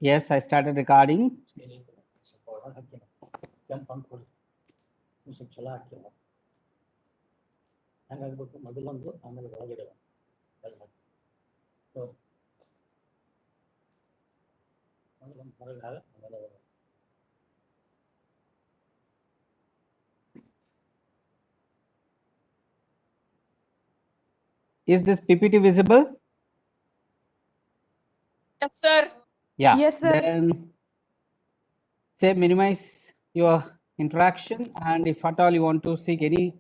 Yes, I started recording. Is this PPT visible? Yes, sir. Yeah. Yes, sir. Then say minimize your interaction, and if at all you want to seek any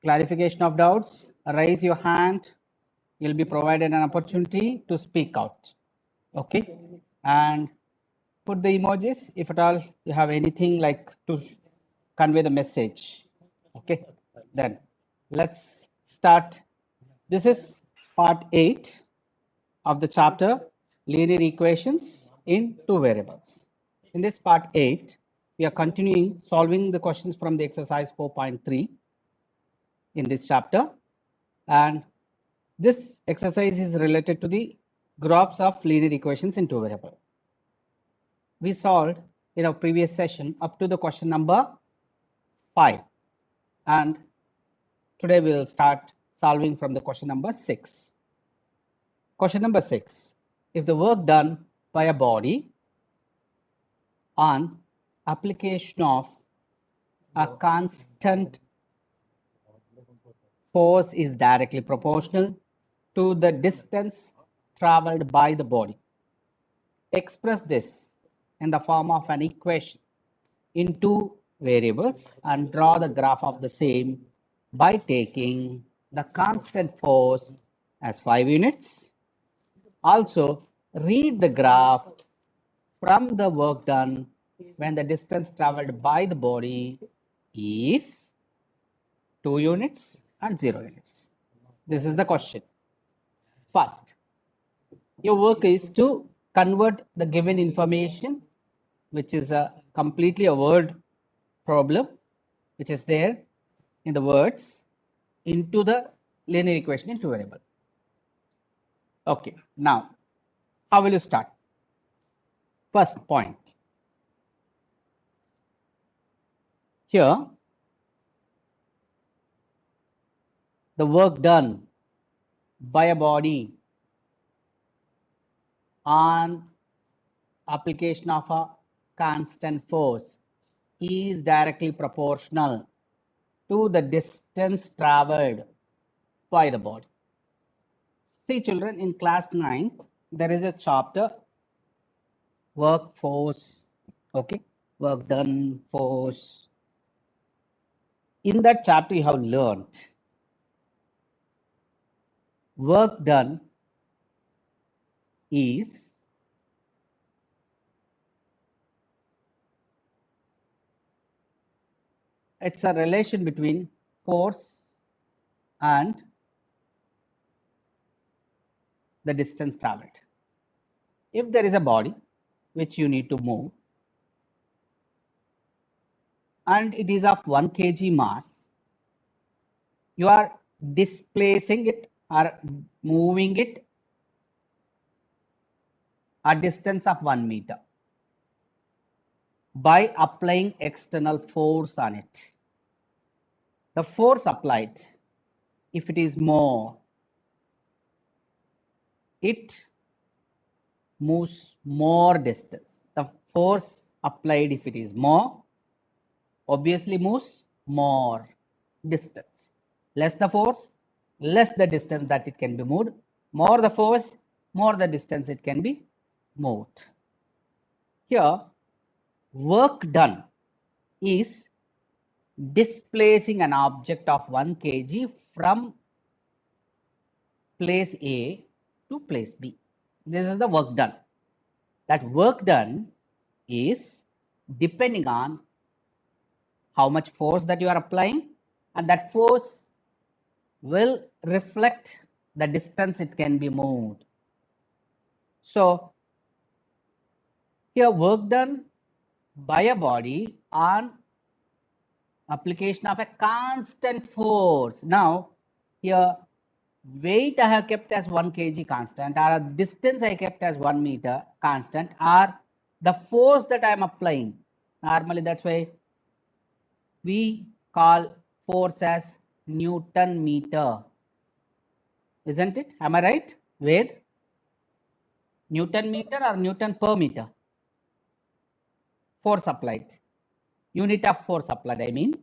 clarification of doubts, raise your hand. You'll be provided an opportunity to speak out. Okay. And put the emojis if at all you have anything like to convey the message. Okay. Then let's start. This is part 8 of the chapter linear equations in two variables. In this part 8, we are continuing solving the questions from the exercise 4.3 in this chapter, and this exercise is related to the graphs of linear equations in two variable. We solved in our previous session up to the question number 5, and today we will start solving from the question number 6. Question number 6. If the work done by a body on application of a constant force is directly proportional to the distance traveled by the body. Express this in the form of an equation in two variables and draw the graph of the same by taking the constant force as 5 units. Also, read the graph from the work done when the distance traveled by the body is 2 units and 0 units. This is the question. First, your work is to convert the given information, which is a completely a word problem, which is there in the words, into the linear equation in two variable. Okay, now how will you start? First point. Here, the work done by a body on application of a constant force is directly proportional to the distance traveled by the body. See children, in class 9, there is a chapter workforce, okay, work done force. In that chapter you have learned work done is it's a relation between force and the distance traveled. If there is a body which you need to move and it is of 1 kg mass, you are displacing it or moving it a distance of 1 meter by applying external force on it. The force applied, if it is more, it moves more distance. The force applied, if it is more, obviously moves more distance. Less the force, less the distance that it can be moved. More the force, more the distance it can be moved. Here, work done is displacing an object of 1 kg from place A to place B. This is the work done. That work done is depending on how much force that you are applying, and that force will reflect the distance it can be moved. So here work done by a body on application of a constant force. Now here weight I have kept as 1 kg constant, or distance I kept as 1 meter constant, or the force that I am applying. Normally, that's why we call force as Newton meter. Isn't it? Am I right? Ved? Newton meter or Newton per meter? Force applied. Unit of force applied, I mean.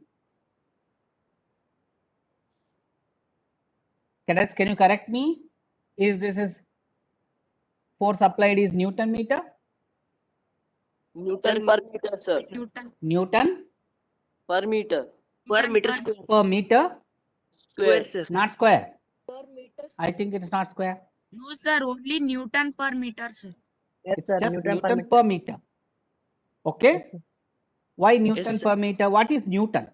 Cadets, can you correct me? Is this is force applied is Newton meter? Newton per meter, sir. Newton Per meter. Per meter square. per meter? Square. Sir. Not square. I think it is not square. No, sir. Only Newton per meter, sir. Yes, It's sir. just Newton per Newton meter. per meter. Okay? Okay. Why Newton sir. per meter? What is Newton?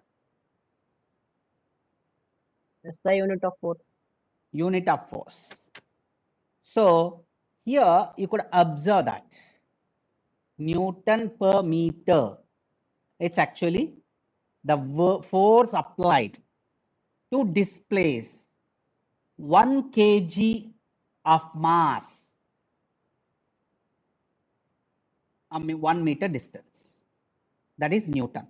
That's the unit of force. Unit of force. So here you could observe that Newton per meter. It's actually the force applied to displace 1 kg of mass, I mean 1 meter distance. That is Newton.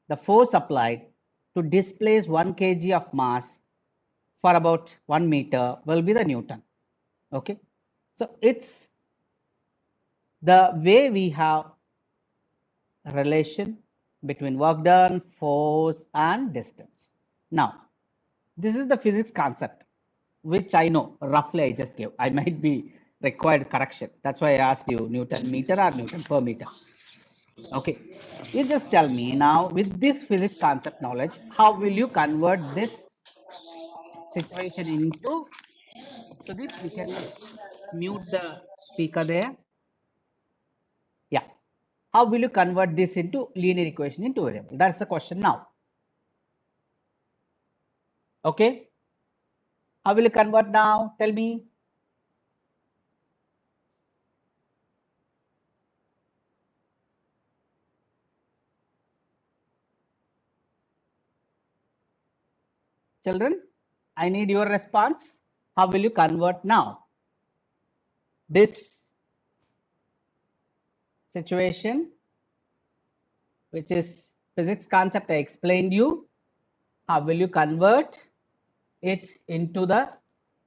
The force applied to displace 1 kg of mass for about 1 meter will be the Newton. Okay. So it's the way we have relation between work done, force and distance. Now, this is the physics concept, which I know roughly I just gave. I might be required correction. That's why I asked you Newton meter or Newton per meter. Okay. You just tell me now with this physics concept knowledge, how will you convert this situation into Sudeep, you can mute the speaker there. Yeah. How will you convert this into linear equation into variable? That's the question now. Okay. How will you convert now? Tell me. Children, I need your response. How will you convert now? This situation, which is physics concept I explained you, how will you convert it into the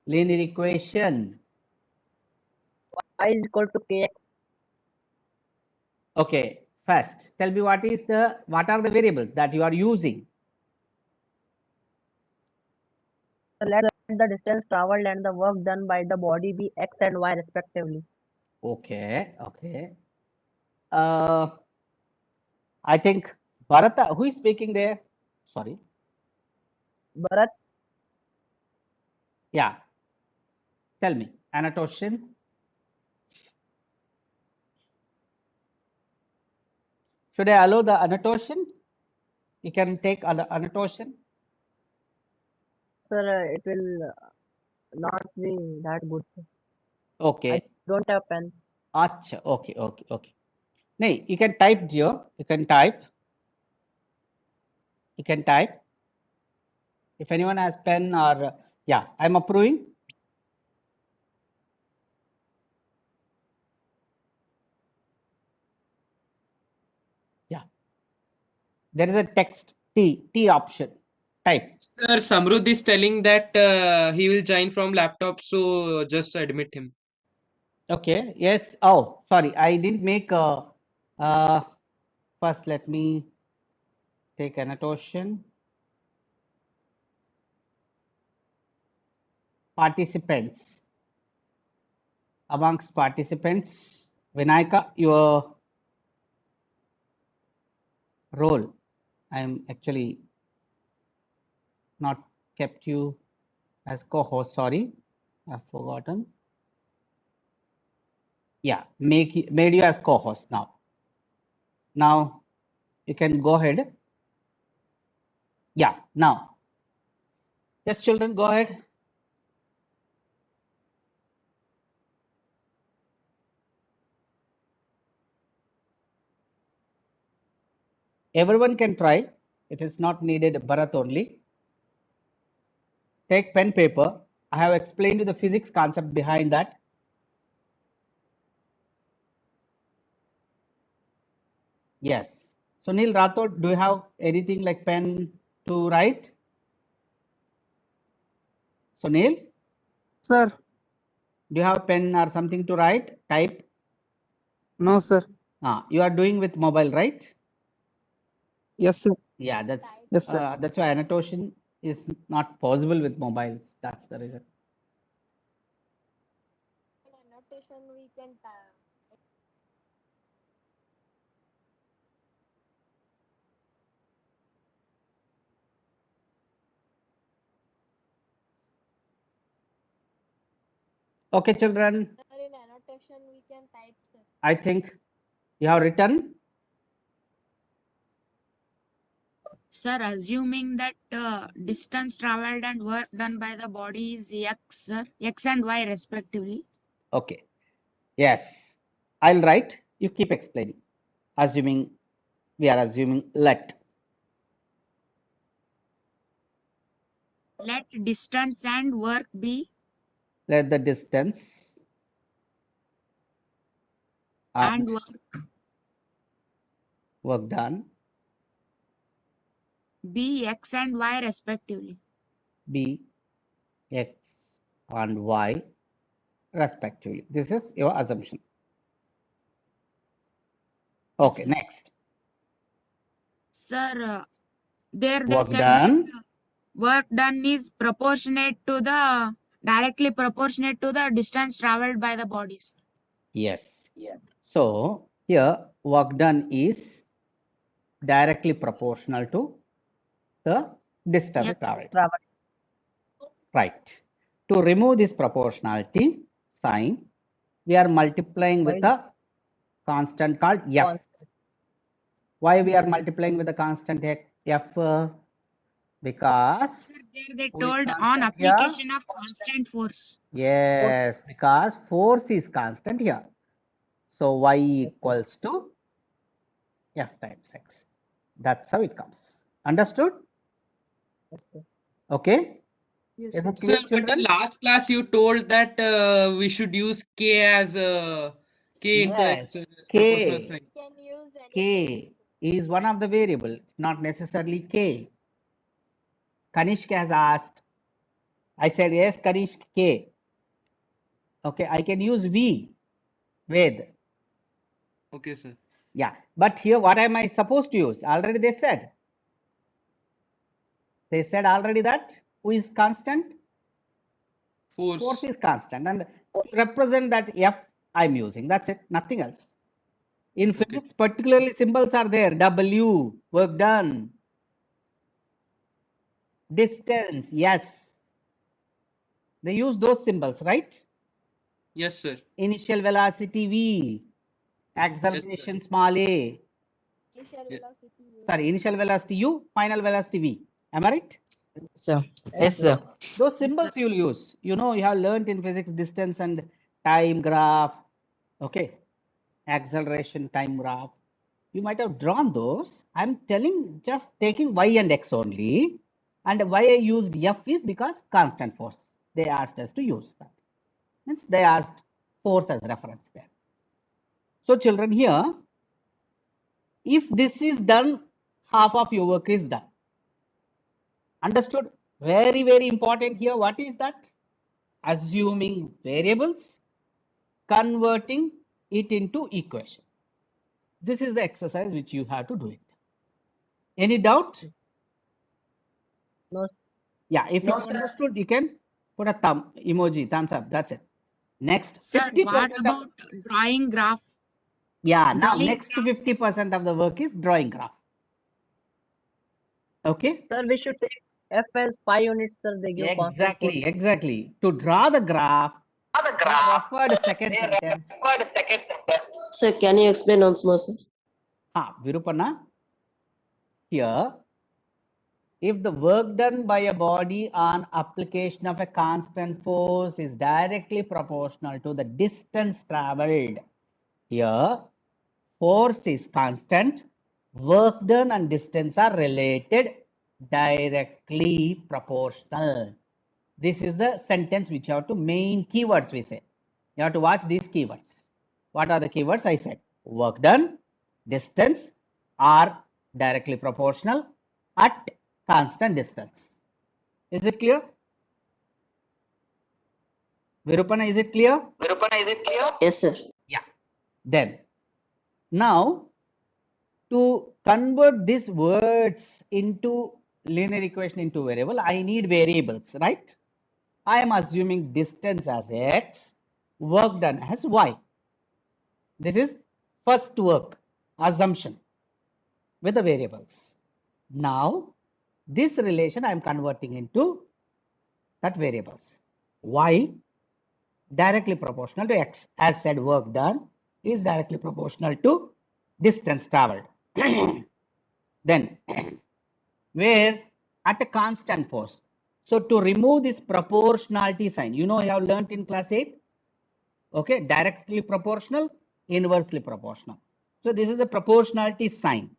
linear equation? Y is equal to kx. Okay, first tell me what are the variables that you are using? So let the distance traveled and the work done by the body be x and y respectively. Okay, okay. I think Bharata, who is speaking there? Sorry. Bharat, Yeah. Tell me, annotation. Should I allow the annotation? You can take annotation. sir, it will not be that good. Sir. I Okay. don't have pen. Acha. Okay, okay, okay. No, you can type, Gio. You can type. You can type. If anyone has pen or, yeah, I'm approving. Yeah. There is a text T option. Type. Sir, Samruddh is telling that he will join from laptop, so just admit him. Okay. Yes. Oh, sorry. I didn't make a. First, let me take annotation. Participants. Amongst participants, Vinayaka, your role. I am actually not kept you as co-host. Sorry, I've forgotten. Yeah, made you as co-host now. Now you can go ahead. Yeah, now. Yes, children, go ahead. Everyone can try. It is not needed Bharat only. take pen paper. I have explained you the physics concept behind that. Yes. Sunil Rathod, do you have anything like pen to write? Sunil, Sir, do you have pen or something to write? Type. no, sir. You are doing with mobile, right? Yes, sir. Yeah, Yes, sir. that's why annotation is not possible with mobiles. That's the reason. Annotation we can Okay, children. sir, in annotation we can type, sir. I think you have written. Sir, assuming that distance traveled and work done by the body is x, sir, x and y respectively. Okay. Yes. I'll write. You keep explaining. Assuming we are assuming let. Let distance and work be Let the distance and and work done be x and y respectively. be x and y respectively. This is your assumption. Okay, sir. next. Sir, there they Work said done. that work done is directly proportionate to the distance traveled by the bodies. Yes. So here work done is directly proportional to the distance Yes. traveled. Travel. Right. To remove this proportionality sign, we are multiplying with a constant called f. Constant. Why we are multiplying with a constant f? Because Sir, there they who is told on constant here? application of constant force. Yes, because force is constant here. So y equals to f times x. That's how it comes. Understood? Okay. Yes, Is sir. it clear, Sir, but in children? last class you told that we should use K as K into X Yes. as proportional K. sign. Can use any K is one of the variable, not necessarily K. Kanishk has asked. I said, yes, Kanishk, K. Okay, I can use V, Ved. Okay, sir. Yeah, but here what am I supposed to use? Already they said. They said already that who is constant? Force Force. is constant. And to represent that F, I'm using. That's it, nothing else. In Okay. physics, particularly symbols are there. W, work done. Distance, yes. They use those symbols, right? Yes, sir. Initial velocity V, acceleration small a. initial Yeah. velocity. Sorry, initial velocity U, final velocity V. Am I right? Sir. Yes, sir. Those Yes, sir. symbols you'll use. You know, you have learned in physics distance and time graph. Okay. Acceleration time graph. You might have drawn those. I'm telling just taking y and x only. And why I used f is because constant force. They asked us to use that. Means they asked force as reference there. So children here, if this is done, half of your work is done. Understood? Very, very important here. What is that? Assuming variables, converting it into equation. This is the exercise which you have to do it. Any doubt? No. Yeah, if you understood, you can put a thumb emoji, thumbs up. That's it. Next, Sir, 50% what of, about drawing graph? yeah, now drawing next graph, sir? 50% of the work is drawing graph. Okay? Sir, we should take F as 5 units, sir. They give constant force. Exactly. To draw the graph, we referred second sentence. Sir, can you explain once more, sir? Virupanna, here, if the work done by a body on application of a constant force is directly proportional to the distance traveled, here, force is constant, work done and distance are related, directly proportional. This is the sentence which you have to main keywords we say. You have to watch these keywords. What are the keywords? I said work done, distance, are directly proportional, at constant distance. Is it clear? Virupana, is it clear? Yes, sir. Yeah. Then now to convert these words into linear equation into variable, I need variables, right? I am assuming distance as x, work done as y. This is first work assumption with the variables. Now this relation I am converting into that variables. Y directly proportional to x, as said work done is directly proportional to distance traveled. Then where at a constant force. So to remove this proportionality sign, you know, you have learnt in class 8, okay, directly proportional, inversely proportional. So this is a proportionality sign.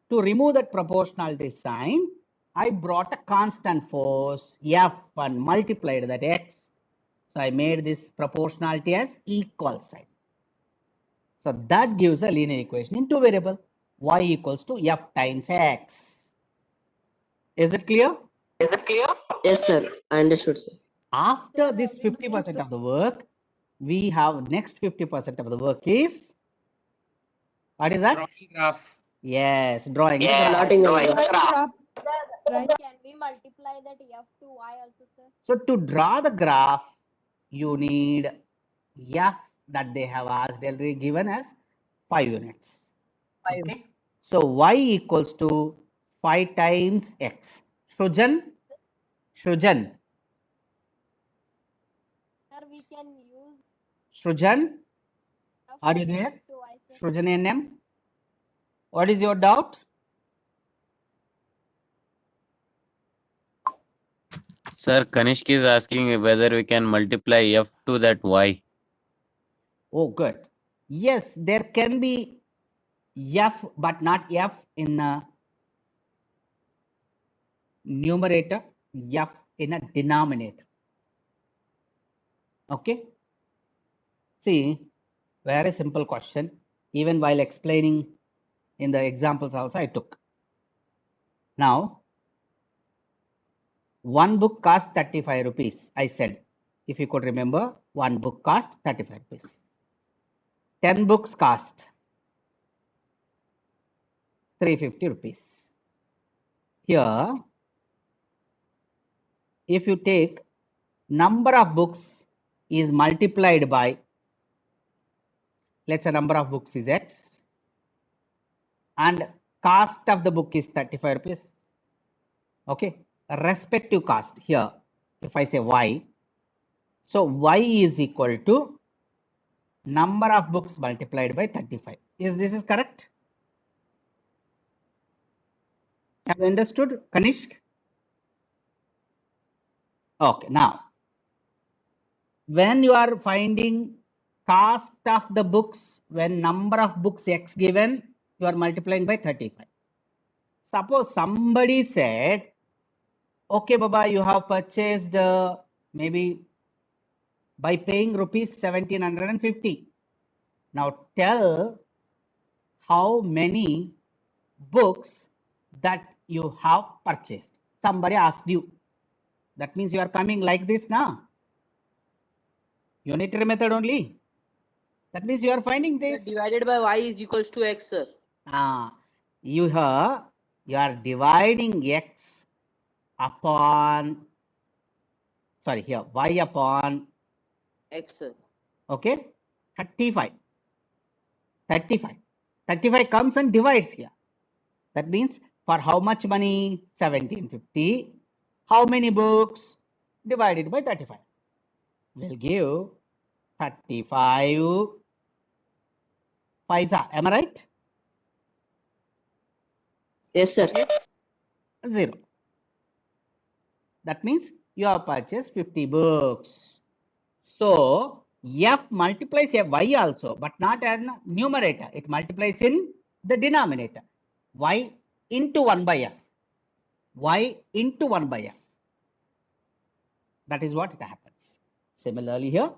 To remove that proportionality sign, I brought a constant force F and multiplied that x. So I made this proportionality as equal sign. So that gives a linear equation in two variable, y equals to F times x. Is it clear? Yes, sir. I understood, sir. After this 50% of the work, we have next 50% of the work is, what is that? Drawing graph. Yes, drawing. the graph. Plotting and graph. Can we multiply that f to y also, sir? So to draw the graph, you need F that they have asked already given as 5 units. 5. Okay. So y equals to 5 times x. Shrujan, Sir, we can use Shrujan, f are you there? to y, sir. Shrujan NM, what is your doubt? Sir, Kanishk is asking whether we can multiply f to that y. Oh, good. Yes, there can be F, but not F in the numerator, F in a denominator. Okay. See, very simple question. Even while explaining in the examples also I took. Now, one book cost 35 rupees. I said, if you could remember, one book cost 35 rupees. 10 books cost 350 rupees. Here, if you take number of books is multiplied by, let's say number of books is x and cost of the book is 35 rupees. Okay, respective cost here, if I say y, so y is equal to number of books multiplied by 35. Is this is correct? Have you understood, Kanishk? Okay, now when you are finding cost of the books, when number of books x given, you are multiplying by 35. Suppose somebody said, okay Baba, you have purchased maybe by paying rupees 1750. Now tell how many books that you have purchased. Somebody asked you. That means you are coming like this now. Unitary method only. That means you are finding this. Divided by y is equals to x, sir. You are dividing x upon, sorry, here y upon X, sir. okay 35. 35 comes and divides here. That means for how much money? 1750. How many books? Divided by 35 will give 35 5. Am I right? Yes, sir. 0. That means you have purchased 50 books. So F multiplies a y also, but not as a numerator. It multiplies in the denominator. Y into 1 by F. Y into 1 by F. That is what it happens. Similarly here,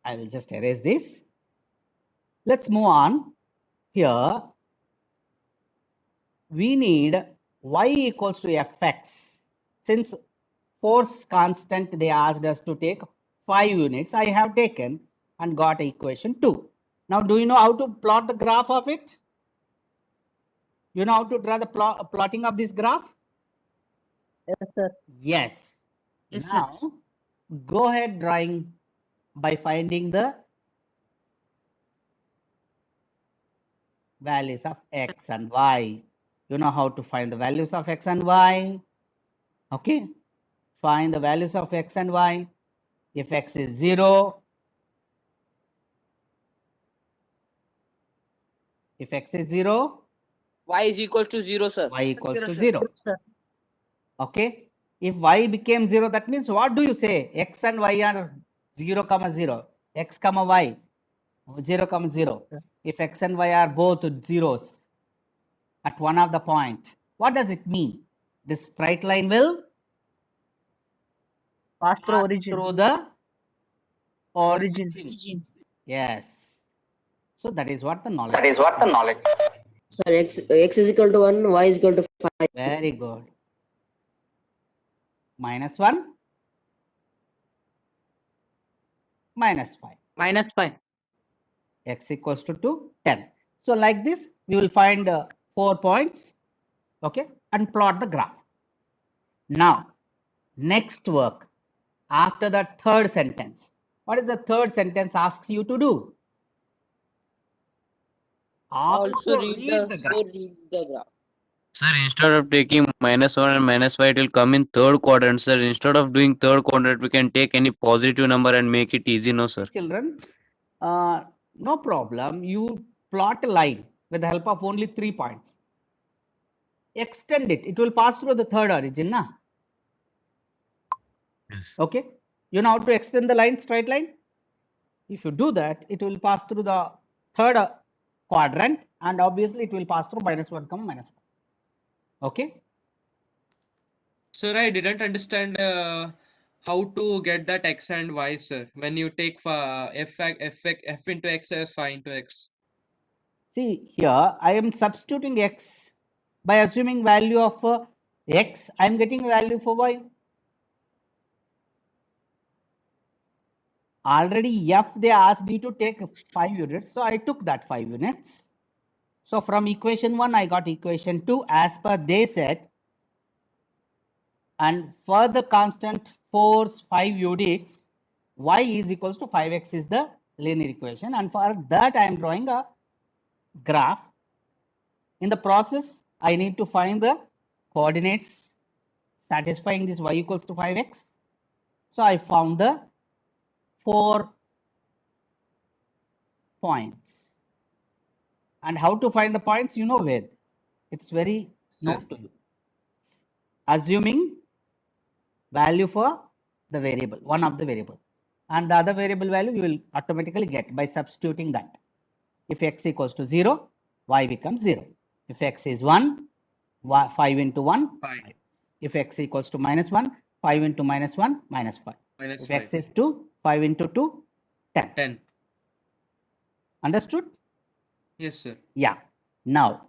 I will just erase this. Let's move on. Here, we need y equals to fx. Since force constant, they asked us to take 5 units. I have taken and got equation 2. Now, do you know how to plot the graph of it? You know how to draw the plotting of this graph? Yes, sir. Yes. Yes, sir. Now, go ahead drawing by finding the values of x and y. You know how to find the values of x and y. Okay. Find the values of x and y. If x is 0, if x is 0, Y is equals to 0, sir. y equals Zero, to sir. 0. Sir. Okay. If y became 0, that means what do you say? X and y are 0, 0. X, y 0, 0. If x and y are both zeros at one of the point, what does it mean? This straight line will Pass through pass origin. through the origin. Origin. Yes. So that is what the knowledge. Sir, x is equal to 1, y is equal to 5. Very good. Minus 1, minus 5. Minus 5. X equals to 2, 10. So like this, we will find 4 points, okay, and plot the graph. Now, next work, after the third sentence. What is the third sentence asks you to do? Also read the graph. Read the graph. Sir, instead of taking -1 and -5, it will come in third quadrant, sir. Instead of doing third quadrant, we can take any positive number and make it easy, no, sir? Children, no problem. You plot a line with the help of only 3 points. Extend it. It will pass through the third origin, na? Yes. Okay. You know how to extend the line, straight line? If you do that, it will pass through the third quadrant, and obviously it will pass through -1, -1. Okay. Sir, I didn't understand how to get that x and y, sir. When you take f into x as phi into x. See here, I am substituting x by assuming value of x. I am getting value for y. Already f they asked you to take 5 units, so I took that 5 units. So from equation 1, I got equation 2 as per they said. And for the constant force 5 units, y is equals to 5x is the linear equation. And for that, I am drawing a graph. In the process, I need to find the coordinates satisfying this y equals to 5x. So I found the 4 points. And how to find the points, you know where. It's very known to you. Assuming value for the variable, one of the variable. And the other variable value you will automatically get by substituting that. If x equals to 0, y becomes 0. If x is 1, 5 into 1, 5. If x equals to -1, 5 into -1, -5. Minus If 5. x is 2, 5 into 2, 10. 10. Understood? Yes, sir. Yeah. Now,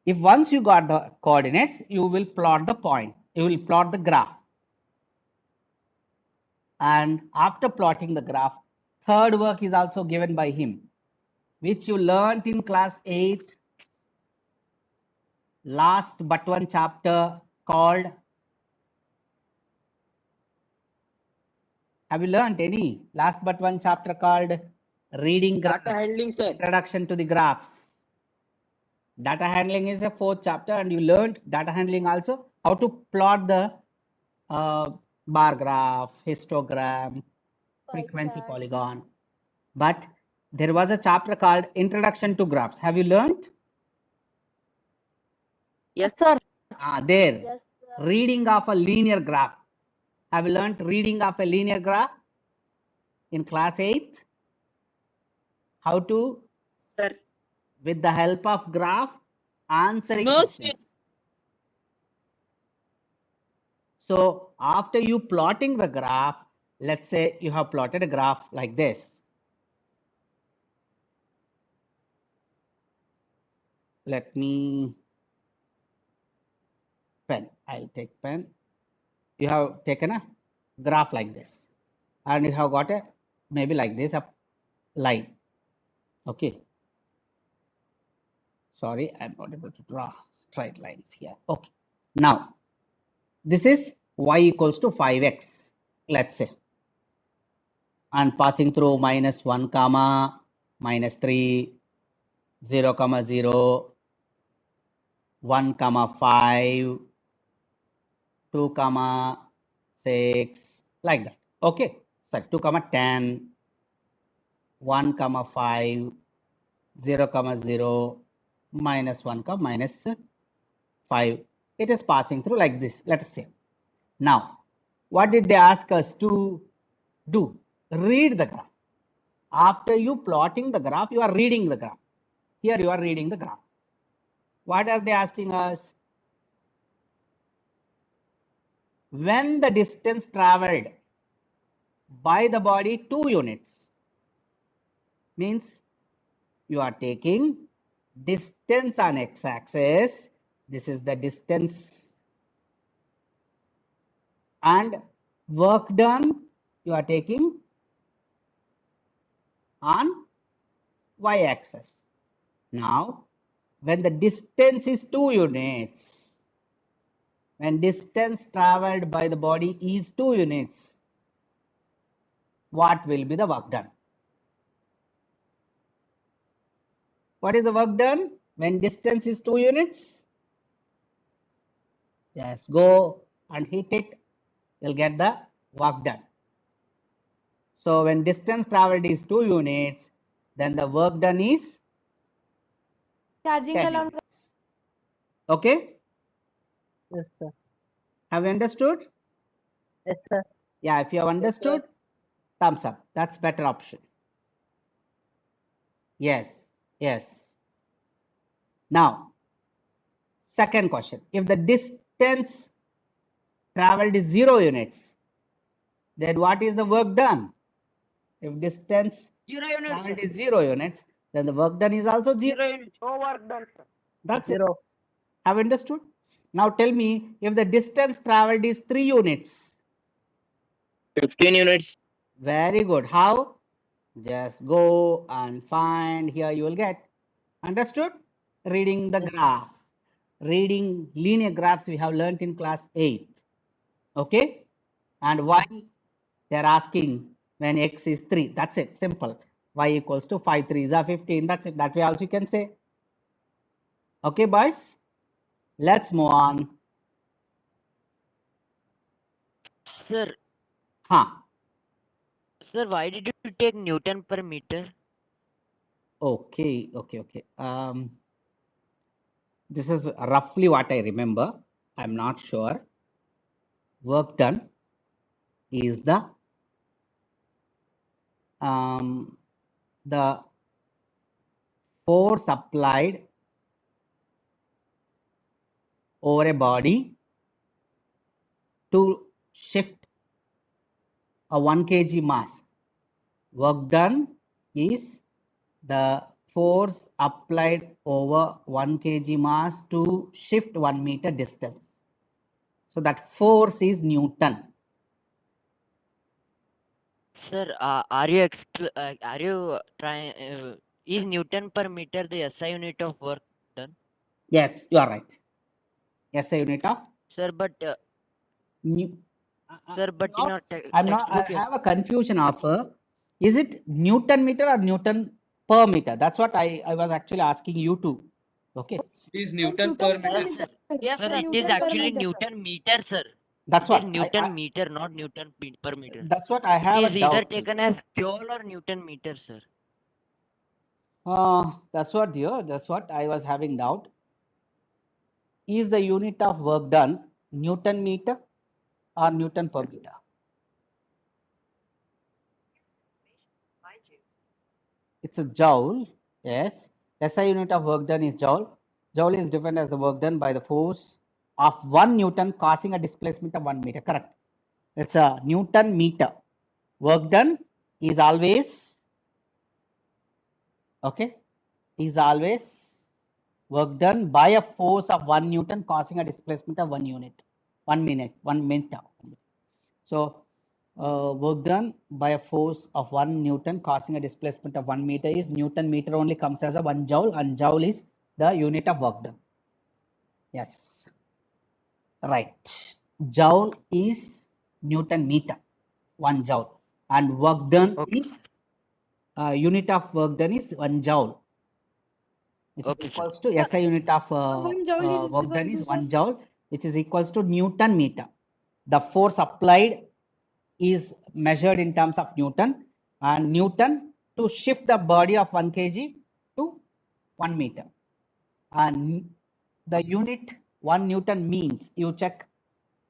if once you got the coordinates, you will plot the point. You will plot the graph. And after plotting the graph, third work is also given by him, which you learnt in class 8, last but one chapter called. Have you learnt any last but one chapter called reading graphs? Data handling, sir. Introduction to the graphs. Data handling is a 4th chapter, and you learned data handling also, how to plot the bar graph, histogram, frequency chart. polygon. But there was a chapter called Introduction to Graphs. Have you learned? Yes, sir. There. Yes, sir. Reading of a linear graph. Have you learned reading of a linear graph in class 8? How to, Sir. with the help of graph, answering No, sir. questions. So after you plotting the graph, let's say you have plotted a graph like this. Let me pen. I'll take pen. You have taken a graph like this, and you have got a maybe like this a line. Okay. Sorry, I'm not able to draw straight lines here. Okay. Now this is y equals to 5x. Let's say, and passing through -1 comma -3, 0 comma 0, 1 comma 5, 2 comma 6, like that. Okay. So 2 comma 10, 1 comma 5, 0 comma 0, -1 comma -5. It is passing through like this, let us say. Now, what did they ask us to do? Read the graph. After you plotting the graph, you are reading the graph. Here you are reading the graph. What are they asking us? When the distance traveled by the body 2 units, means you are taking distance on x-axis. This is the distance, and work done you are taking on y-axis. Now, when the distance is 2 units, when distance traveled by the body is 2 units, what will be the work done? What is the work done when distance is 2 units? Just go and hit it, you'll get the work done. So when distance traveled is 2 units, then the work done is 10 units. Okay, Yes, sir. have you understood? Yes, sir. Yeah, if you have understood, thumbs up. That's better option. Yes, yes. Now, second question. If the distance traveled is 0 units, then what is the work done? If distance 0 units, traveled sir. is 0 units, then the work done is also 0. 0 units. No work done, sir. That's it. 0. Have understood? Now tell me, if the distance traveled is 3 units. 15 units. Very good. How? Just go and find, here you will get. Understood? Reading the graph. Reading linear graphs we have learnt in class 8. Okay? And why they are asking when x is 3. That's it. Simple. Y equals to 5 3s are 15. That's it. That way also you can say. Okay, boys? Let's move on. Sir, Huh. sir, why did you take Newton per meter? Okay. This is roughly what I remember. I'm not sure. Work done is the force applied over a body to shift a 1 kg mass. Work done is the force applied over 1 kg mass to shift 1 meter distance. So that force is Newton. Sir, are you trying? Is Newton per meter the SI unit of work done? Yes, you are right. SI unit of Sir, but New. sir, but in our I'm not. I textbook, have a confusion of is it Newton meter or Newton per meter? That's what I was actually asking you to. Okay. Is Newton per meter. yes, sir. Yes, Sir, sir. it is actually Newton meter, sir. That's It is what Newton meter, not Newton per meter. that's what I It have a is either doubt. taken as joule or Newton meter, sir. That's what, dear. That's what I was having doubt. Is the unit of work done Newton meter or Newton per meter? It's a joule. Yes. SI unit of work done is joule. Joule is defined as the work done by the force of 1 Newton causing a displacement of 1 meter. Correct. It's a Newton meter. Work done is always, okay, is always work done by a force of 1 Newton causing a displacement of 1 unit, 1 meter. So work done by a force of 1 Newton causing a displacement of 1 meter is Newton meter only comes as a 1 joule, and joule is the unit of work done. Yes. Right. Joule is Newton meter, 1 joule, and work done Okay. is unit of work done is 1 joule, which is Okay, sir. equals to SI unit of 1 joule is work done equal is to, 1 sir? joule, which is equals to Newton meter. The force applied is measured in terms of Newton, and Newton to shift the body of 1 kg to 1 meter. And the unit 1 Newton means, you check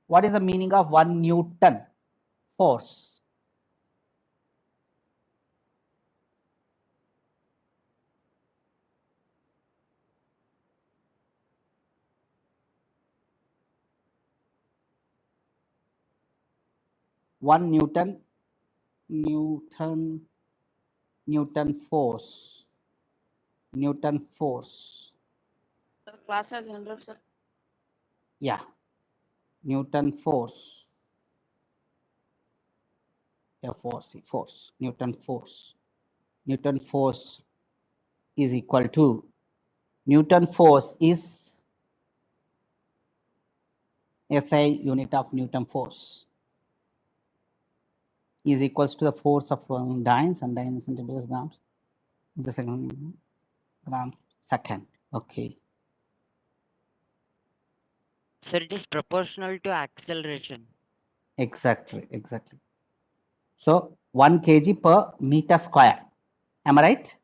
what is the meaning of 1 Newton force. One Newton force. Newton force. Sir, class has 100, sir. Yeah. Newton force. Yeah, force. Newton force. Newton force is equal to, Newton force is SI unit of Newton force is equals to the force of dynes and dynes centimeters grams the second gram second. Okay. Sir, it is proportional to acceleration. Exactly. So 1 kg per meter square. Am I right?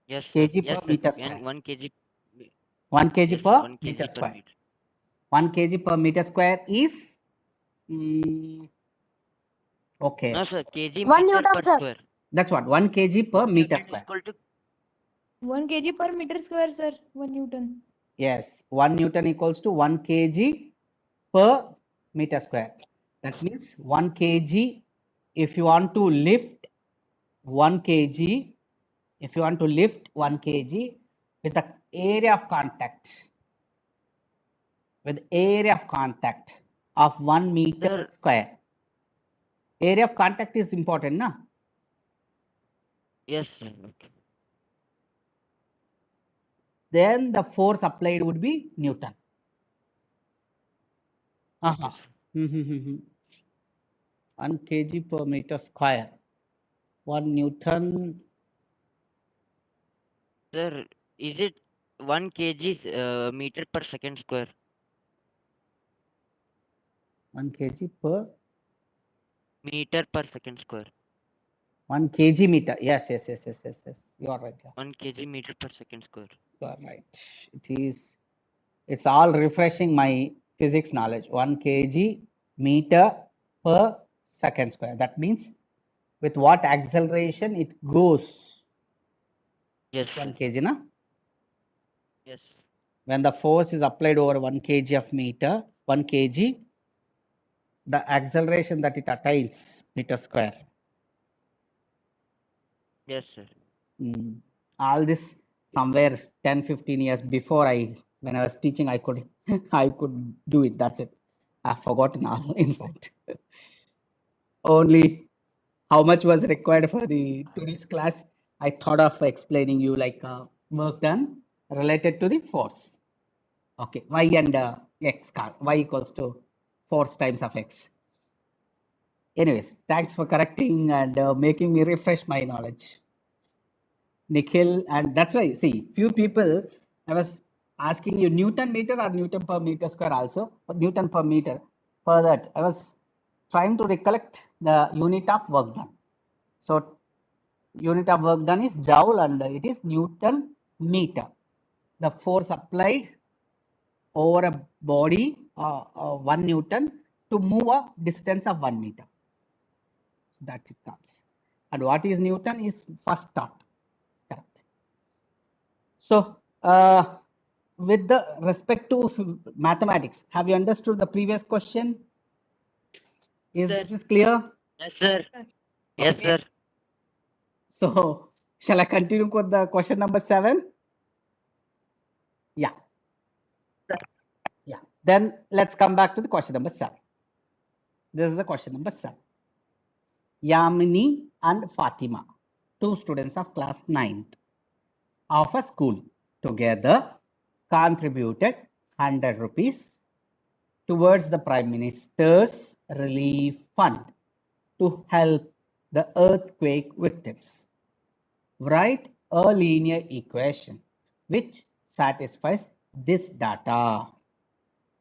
Yes, sir. Kg Yes, per sir. meter And square. 1 kg. 1 kg Yes, per 1 meter kg per square. meter. 1 kg per meter square is okay. No, sir. Kg 1 meter Newton, per sir. square. That's what 1 kg per 1 meter Newton is square. equal to 1 kg per meter square, sir. 1 Newton. Yes, 1 Newton equals to 1 kg per meter square. That means 1 kg, if you want to lift 1 kg, if you want to lift 1 kg with the area of contact, of 1 meter Sir. square. Area of contact is important, na? Yes, sir. Okay. Then the force applied would be Newton. Okay, sir. 1 kg per meter square. 1 Newton. Sir, is it 1 kg meter per second square? 1 kg per Meter per second square. 1 kg meter. Yes. You are right. Yeah. 1 kg meter per second square. You are right. It is. It's all refreshing my physics knowledge. 1 kg meter per second square. That means with what acceleration it goes. Yes, 1 sir. kg, na? Yes. When the force is applied over 1 kg of meter, 1 kg, the acceleration that it attains meter square. Yes, sir. All this somewhere 10-15 years before when I was teaching, I could do it. That's it. I've forgotten all, in fact. Only how much was required for the today's class, I thought of explaining you like work done related to the force. Okay, y and x, y equals to force times of x. Anyways, thanks for correcting and making me refresh my knowledge, Nikhil. And that's why, see, few people, I was asking you Newton meter or Newton per meter square also, but Newton per meter. For that, I was trying to recollect the unit of work done. So unit of work done is joule and it is Newton meter. The force applied over a body 1 Newton to move a distance of 1 meter. That it comes. And what is Newton is first taught. Correct. So with the respect to mathematics, have you understood the previous question? Is Sir. this is clear? Yes, sir. Yes, Okay. sir. So shall I continue with the question number 7? Yeah. Yeah. Then let's come back to the question number 7. This is the question number 7. Yamini and Fatima, 2 students of class 9th of a school, together contributed 100 rupees towards the Prime Minister's Relief Fund to help the earthquake victims. Write a linear equation which satisfies this data.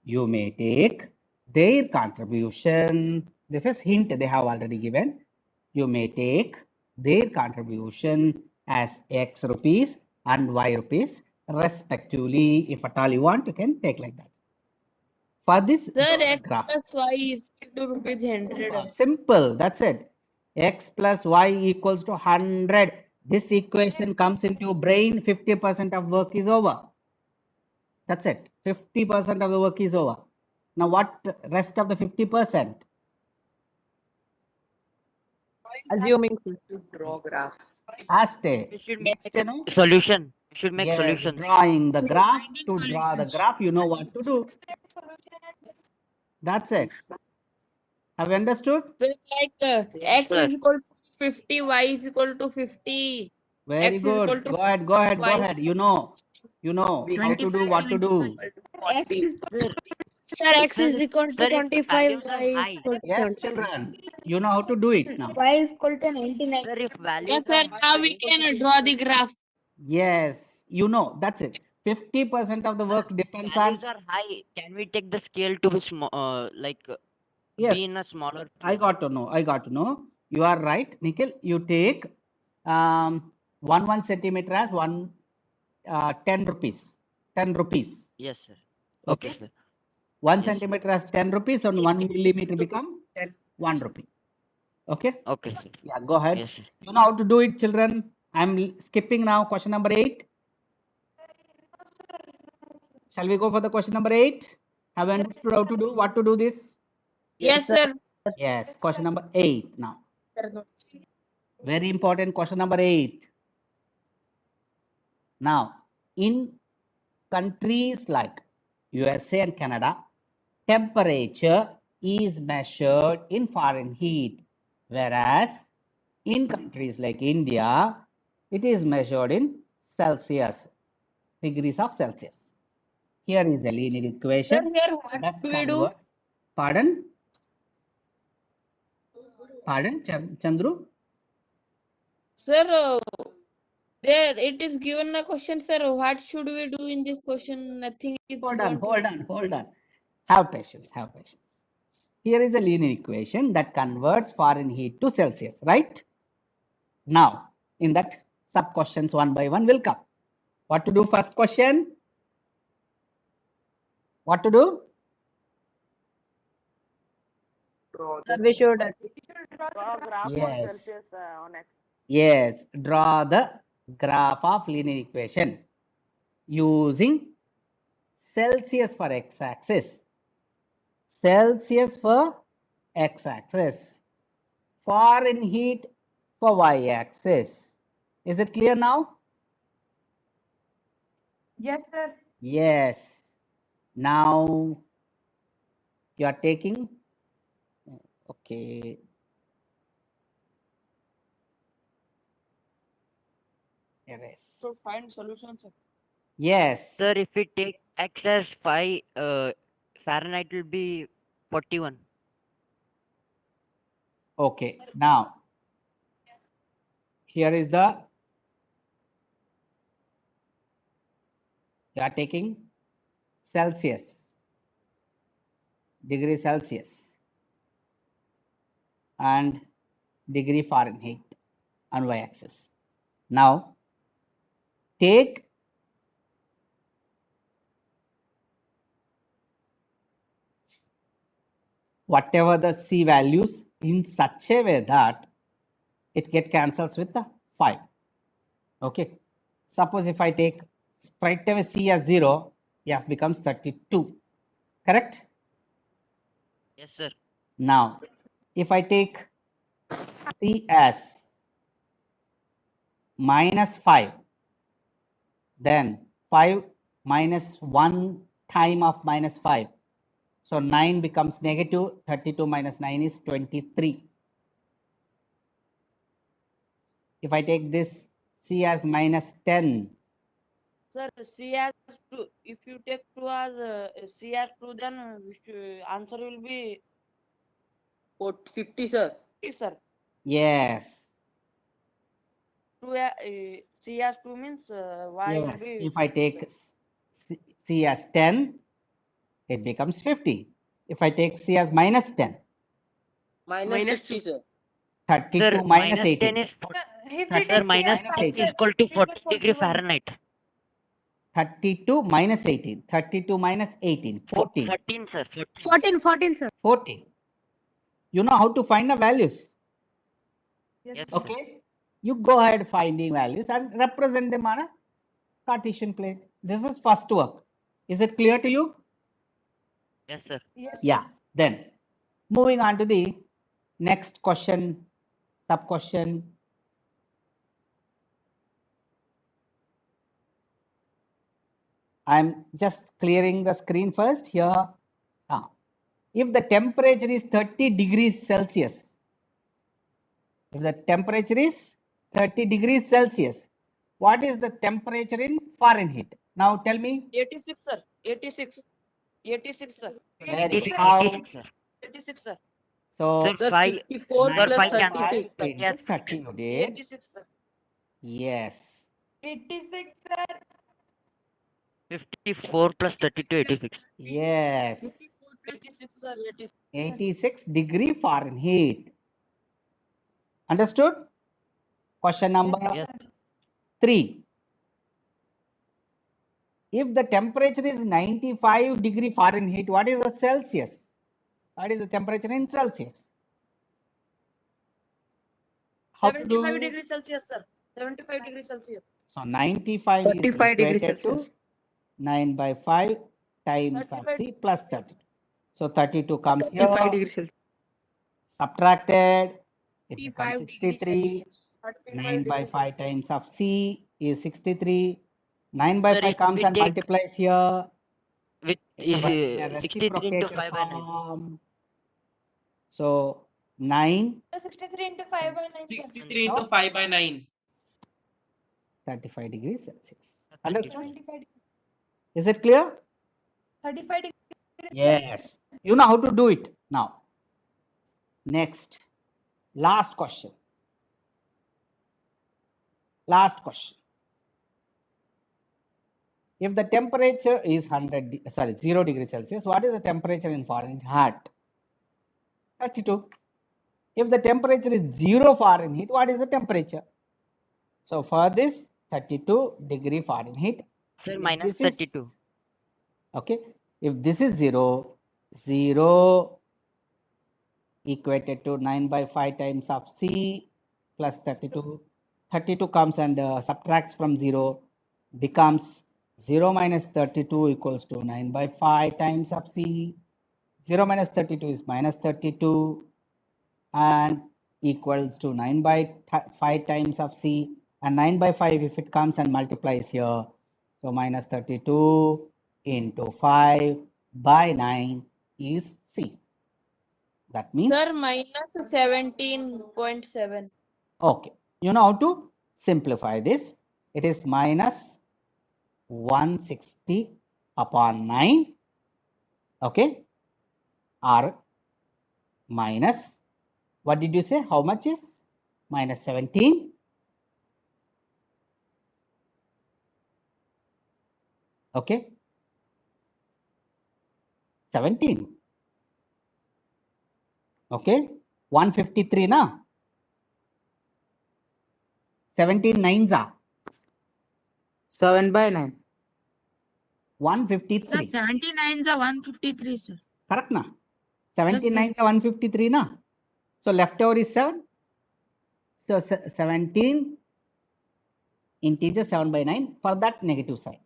You may take their contribution. This is hint they have already given. You may take their contribution as X rupees and Y rupees respectively. If at all you want, you can take like that. For this, Sir, draw the X graph. plus Y is equal to rupees 100. Simple, that's it. X plus Y equals to 100. This equation comes into your brain, 50% of work is over. That's it. 50% of the work is over. Now what rest of the 50%? Assuming, sir. Draw graph. Aste. We should Next, make a solution. We should make yes, solutions. drawing the graph. Finding To draw the solutions. graph, you know what to do. That's it. Have you understood? So like Yes, X sir. is equal to 50, Y is equal to 50. Very X is equal good. to Go ahead, go ahead, go Y. ahead. You know how to do, 25, what to do. 75. X is Sir, Sir, X sir, is equal to sir, if 25, values Y are is high, equal to Yes, 75. children. You know how to do it now. Y is equal to 99. sir, if values Yes, are sir. Now we high, can draw the graph. Yes, you know, that's it. 50% of the work depends on, values are high, can we take the scale to be small, yes, be in a smaller I place? got to know. You are right, Nikhil. You take 1 centimeter as 10 rupees. 10 rupees. Yes, sir. Okay. Okay, sir. 1 Yes, sir. centimeter as 10 rupees and 1 millimeter become 1 rupee. Okay. Okay, sir. Yeah, go ahead. Yes, sir. You know how to do it, children. I'm skipping now question number 8. Shall we go for the question number 8? Have you understood how to do, what to do this? Yes, sir. Yes, question number 8 now. Very important question number 8. Now, in countries like USA and Canada, temperature is measured in Fahrenheit, whereas in countries like India, it is measured in Celsius, degrees of Celsius. Here is a linear Sir, equation here what that do we do? Pardon, Chandru? Sir, there it is given a question, sir. What should we do in this question? Nothing is Hold given. on. Have patience. Here is a linear equation that converts Fahrenheit to Celsius, right? Now, in that, sub questions one by one will come. What to do first question? What to do? Sir, we should Draw graph for Yes. Celsius on X. Yes, draw the graph of linear equation using Celsius for x-axis, Celsius for x-axis, Fahrenheit for y-axis. Is it clear now? Yes, sir. Yes. Now you are taking, okay. Erase. So find solution, sir. Yes. Sir, if we take X as 5, Fahrenheit will be 41. Okay. Now, here is the, you are taking Celsius, degree Celsius, and degree Fahrenheit on y-axis. Now, take whatever the C values in such a way that it get cancels with the 5. Okay. Suppose if I take straight away C as 0, F becomes 32. Correct? Yes, sir. Now, if I take C as minus 5, then 5 minus 1 time of minus 5. So 9 becomes negative. 32 minus 9 is 23. If I take this C as minus 10, Sir, C as 2. If you take 2 as C as 2, then answer will be 50, sir. 50, sir. yes, 2 C as 2 means Y will yes. be If I take C as 10, it becomes 50. If I take C as minus 10, Minus 50, sir. 32 Sir, minus minus 10 18. is If we 30 sir, take C minus as minus 10 5, is 18. equal to we get 40 degree 41. Fahrenheit. 32 minus 18. 32 minus 18. 14. 14, sir. 14, sir. 14. You know how to find the values. Yes, sir. Okay. You go ahead finding values and represent them on a Cartesian plane. This is first work. Is it clear to you? Yes, sir. Yes, Yeah. Then moving on to the next question, sub question. I'm just clearing the screen first here. If the temperature is 30 degrees Celsius, if the temperature is 30 degrees Celsius, what is the temperature in Fahrenheit? Now tell me. 86, sir. 86. 86, sir. Very 86, good. How? 86, sir. 86, sir. So Sir, Sir, 5, 54 sir, plus 5 36. 36. 5 into Yes, 30 you did. 86, sir. Yes. 86, sir. 54 plus 32, 86. Yes. 54 plus 86, sir. 86. 86 degree Fahrenheit. Understood? Question number Yes. 3. If the temperature is 95 degree Fahrenheit, what is the Celsius? What is the temperature in Celsius? How to 75 do? degrees Celsius, sir. 75 degrees Celsius. So 95 is 35 degrees equated to Celsius. 9 by 5 times of 35 C plus 32. So 32 comes 35 here, degrees Celsius. subtracted, it becomes 55 degrees 63. Celsius. 35 9 by degrees 5 times of C is 63. 9 by Sir, 5 if comes we and take multiplies here. with But in a 63 into reciprocated 5 by 9. form. So 9, 63 into 5 by 9, sir. 63 into 5 by 9. 35 degrees Celsius. 35. Understood? 75, Is it clear? 35 degrees. Yes. You know how to do it now. Next, last question. Last question. If the temperature is 0 degrees Celsius, what is the temperature in Fahrenheit? 32. If the temperature is 0 Fahrenheit, what is the temperature? So for this 32 degree Fahrenheit, Sir, if minus this is 32. okay, if this is 0, 0 equated to 9 by 5 times of C plus 32. 32 comes and subtracts from 0, becomes 0 minus 32 equals to 9 by 5 times of C. 0 minus 32 is minus 32 and equals to 9 by 5 times of C, and 9 by 5 if it comes and multiplies here. So minus 32 into 5 by 9 is C. That means, Sir, minus 17.7. okay, you know how to simplify this. It is minus 160 upon 9, okay, or minus, what did you say? How much is? Minus 17. Okay. 17. Okay. 153 na? 17 nines are 7 by 9. Sir, 153. 79 is a 153, sir. Correct na? Yes, 17 sir. nines are 153 na? So leftover is 7. So 17 integer 7 by 9 for that negative sign.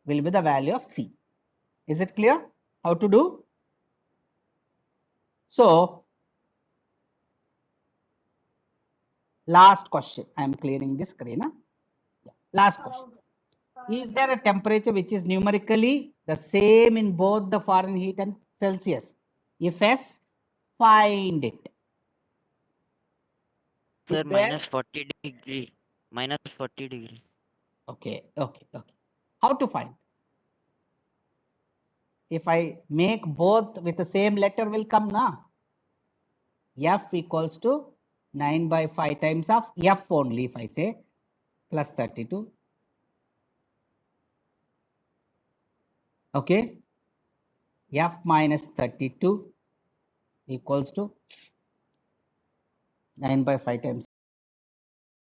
will be the value of C. Is it clear how to do? So, last question. I am clearing this screen. Huh? Yeah. Last question. Is there a temperature which is numerically the same in both the Fahrenheit and Celsius? If yes, find it. Sir, Is there? minus 40 degree. Minus 40 degree. Okay. How to find? If I make both with the same letter will come now. F equals to 9 by 5 times of F only, if I say, plus 32. Okay. F minus 32 equals to 9 by 5 times